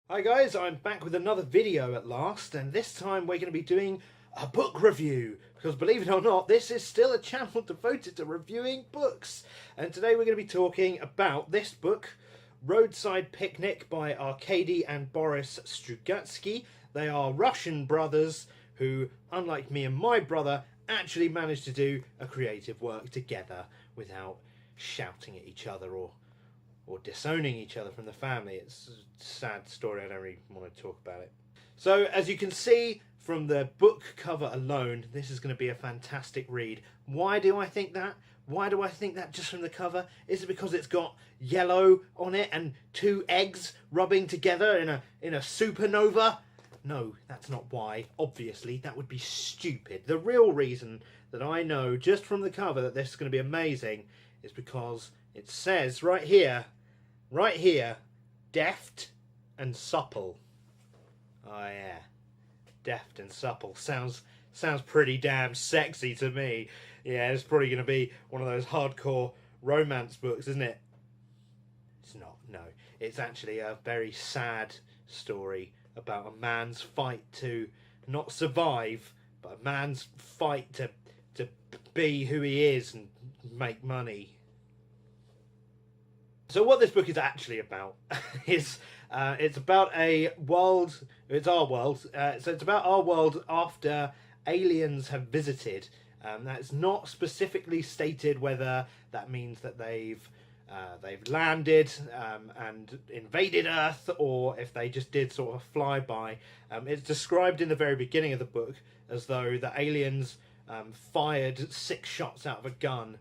Hi guys, I'm back with another video at last, and this time we're going to be doing a book review, because believe it or not, this is still a channel devoted to reviewing books. And today we're going to be talking about this book, Roadside Picnic by Arkady and Boris Strugatsky. They are Russian brothers who, unlike me and my brother, actually managed to do a creative work together without shouting at each other or disowning each other from the family. It's a sad story, I don't really want to talk about it. So, as you can see from the book cover alone, this is going to be a fantastic read. Why do I think that? Why do I think that just from the cover? Is it because it's got yellow on it and two eggs rubbing together in a supernova? No, that's not why. Obviously, that would be stupid. The real reason that I know just from the cover that this is going to be amazing is because it says right here, deft and supple. Oh yeah, deft and supple. Sounds pretty damn sexy to me. Yeah, it's probably going to be one of those hardcore romance books, isn't it? It's not, no. It's actually a very sad story about a man's fight to not survive, but a man's fight to be who he is and make money. So what this book is actually about is it's about a world. It's our world. So it's about our world after aliens have visited. That's not specifically stated whether that means that they've landed and invaded Earth, or if they just did sort of flyby. It's described in the very beginning of the book as though the aliens fired 6 shots out of a gun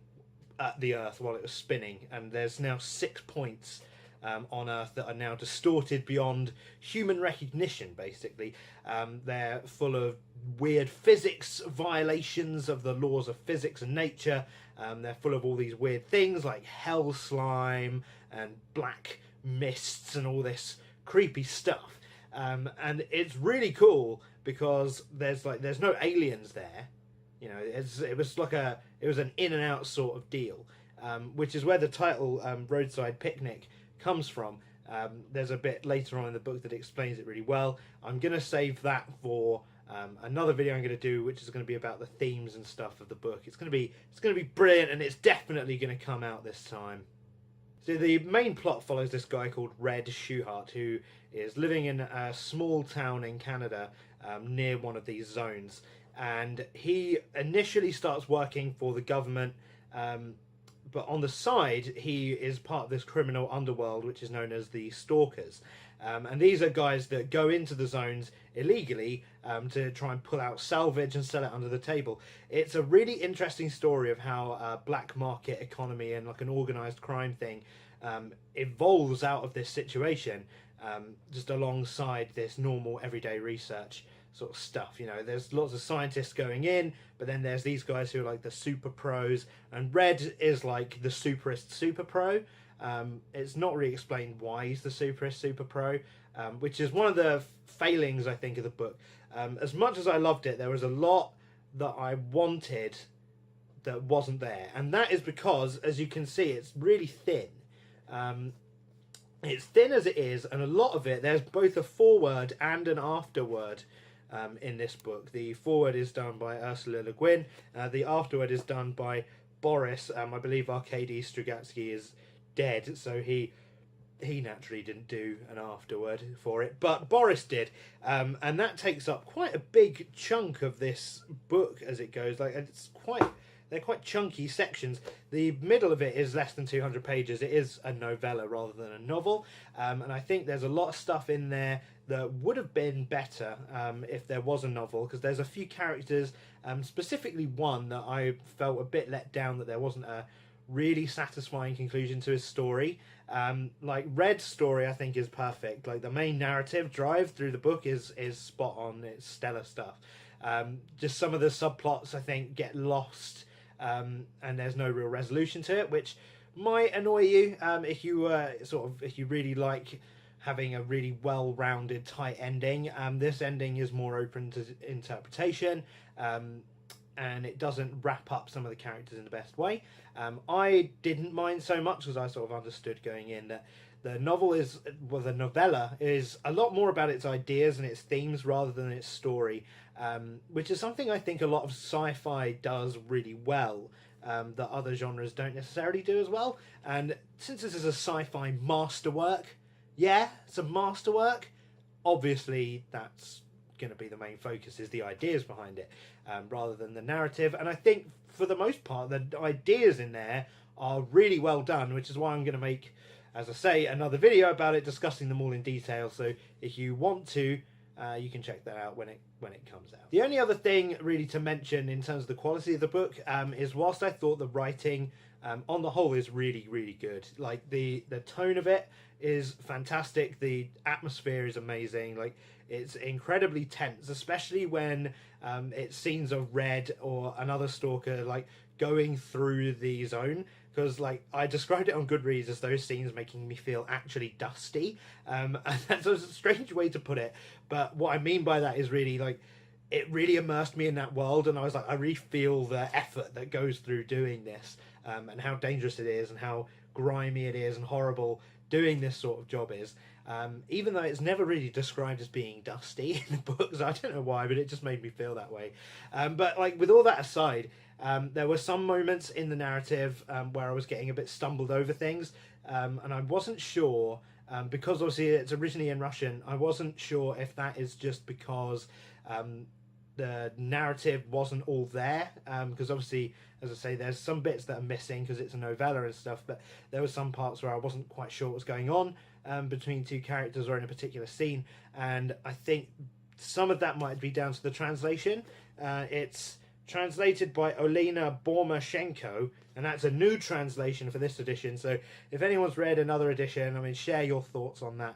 at the Earth while it was spinning, and there's now 6 points on Earth that are now distorted beyond human recognition, basically. They're full of weird physics violations of the laws of physics and nature. They're full of all these weird things like hell slime and black mists and all this creepy stuff. And it's really cool because there's no aliens there. You know, it was an in and out sort of deal, which is where the title Roadside Picnic comes from. There's a bit later on in the book that explains it really well. I'm going to save that for another video I'm going to do, which is going to be about the themes and stuff of the book. It's going to be brilliant, and it's definitely going to come out this time. So the main plot follows this guy called Red Shoehart, who is living in a small town in Canada near one of these zones. And he initially starts working for the government, but on the side he is part of this criminal underworld which is known as the Stalkers. And these are guys that go into the zones illegally to try and pull out salvage and sell it under the table. It's a really interesting story of how a black market economy and like an organised crime thing evolves out of this situation, just alongside this normal everyday research sort of stuff. You know, there's lots of scientists going in, but then there's these guys who are like the super pros, and Red is like the superest super pro. It's not really explained why he's the superest super pro, which is one of the failings, I think, of the book. As much as I loved it, there was a lot that I wanted that wasn't there, and that is because, as you can see, it's really thin. It's thin as it is, and a lot of it, there's both a foreword and an afterword in this book. The foreword is done by Ursula Le Guin. The afterword is done by Boris. I believe Arkady Strugatsky is dead, so he naturally didn't do an afterword for it, but Boris did, and that takes up quite a big chunk of this book as it goes. Like, they're quite chunky sections. The middle of it is less than 200 pages. It is a novella rather than a novel, and I think there's a lot of stuff in there that would have been better if there was a novel, because there's a few characters, specifically one that I felt a bit let down, that there wasn't a really satisfying conclusion to his story. Like, Red's story I think is perfect. Like, the main narrative drive through the book is spot on. It's stellar stuff. Just some of the subplots I think get lost, and there's no real resolution to it, which might annoy you if you really like having a really well-rounded, tight ending. This ending is more open to interpretation, and it doesn't wrap up some of the characters in the best way. I didn't mind so much, because I sort of understood going in that The novel is, well, the novella is a lot more about its ideas and its themes rather than its story, which is something I think a lot of sci-fi does really well, that other genres don't necessarily do as well. And since this is a sci-fi masterwork, yeah, it's a masterwork, obviously that's going to be the main focus, is the ideas behind it, rather than the narrative. And I think for the most part the ideas in there are really well done, which is why I'm going to make, as I say, another video about it, discussing them all in detail. So if you want to, you can check that out when it comes out. The only other thing really to mention in terms of the quality of the book is, whilst I thought the writing on the whole is really, really good. Like the tone of it is fantastic. The atmosphere is amazing. Like, it's incredibly tense, especially when it's scenes of Red or another stalker like going through the zone. Because, like, I described it on Goodreads as those scenes making me feel actually dusty. And that's a strange way to put it. But what I mean by that is really, like, it really immersed me in that world. And I was like, I really feel the effort that goes through doing this. And how dangerous it is and how grimy it is and horrible doing this sort of job is. Even though it's never really described as being dusty in the books. I don't know why, but it just made me feel that way. But, like, with all that aside, there were some moments in the narrative where I was getting a bit stumbled over things, and I wasn't sure, because obviously it's originally in Russian, I wasn't sure if that is just because the narrative wasn't all there, because obviously, as I say, there's some bits that are missing because it's a novella and stuff, but there were some parts where I wasn't quite sure what was going on between two characters or in a particular scene, and I think some of that might be down to the translation. It's translated by Olena Bormashenko, and that's a new translation for this edition. So if anyone's read another edition, I mean, share your thoughts on that.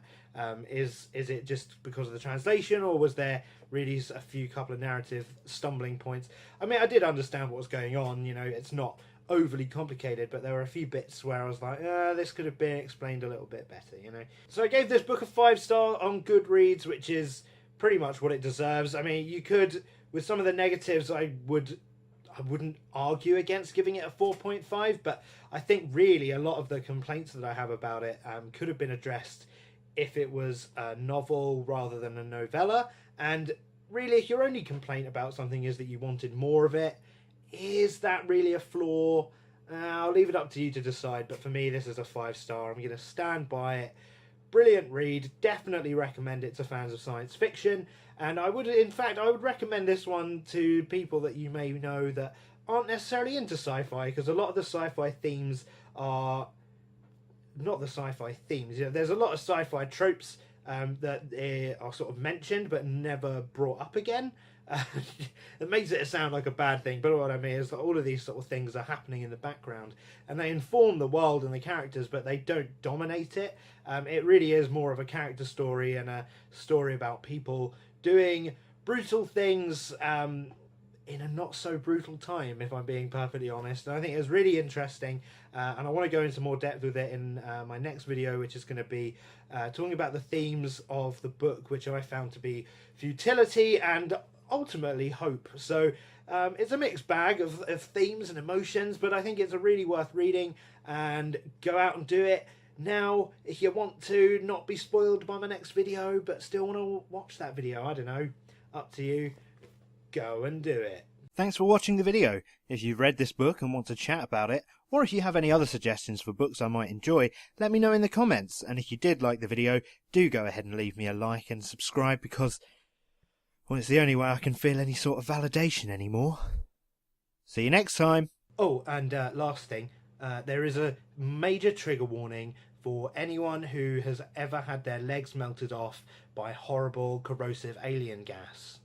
Is it just because of the translation, or was there really a couple of narrative stumbling points? I mean, I did understand what was going on, you know, it's not overly complicated, but there were a few bits where I was like, this could have been explained a little bit better, you know. So I gave this book a 5-star on Goodreads, which is pretty much what it deserves. I mean, you could, with some of the negatives, I wouldn't argue against giving it a 4.5, but I think really a lot of the complaints that I have about it could have been addressed if it was a novel rather than a novella. And really, if your only complaint about something is that you wanted more of it, is that really a flaw? I'll leave it up to you to decide, but for me, this is a 5-star. I'm going to stand by it. Brilliant read, definitely recommend it to fans of science fiction, and I would recommend this one to people that you may know that aren't necessarily into sci-fi, because a lot of the sci-fi themes are not the sci-fi themes. You know, there's a lot of sci-fi tropes that are sort of mentioned but never brought up again. It makes it sound like a bad thing, but what I mean is that all of these sort of things are happening in the background and they inform the world and the characters, but they don't dominate it. It really is more of a character story and a story about people doing brutal things in a not so brutal time, if I'm being perfectly honest. And I think it's really interesting, and I want to go into more depth with it in my next video, which is going to be talking about the themes of the book, which I found to be futility and ultimately hope. So it's a mixed bag of themes and emotions, but I think it's a really worth reading, and go out and do it. Now, if you want to not be spoiled by my next video, but still want to watch that video, I don't know, up to you. Go and do it. Thanks for watching the video. If you've read this book and want to chat about it, or if you have any other suggestions for books I might enjoy, let me know in the comments. And if you did like the video, do go ahead and leave me a like and subscribe, because, well, it's the only way I can feel any sort of validation anymore. See you next time. Oh, and last thing, there is a major trigger warning for anyone who has ever had their legs melted off by horrible corrosive alien gas.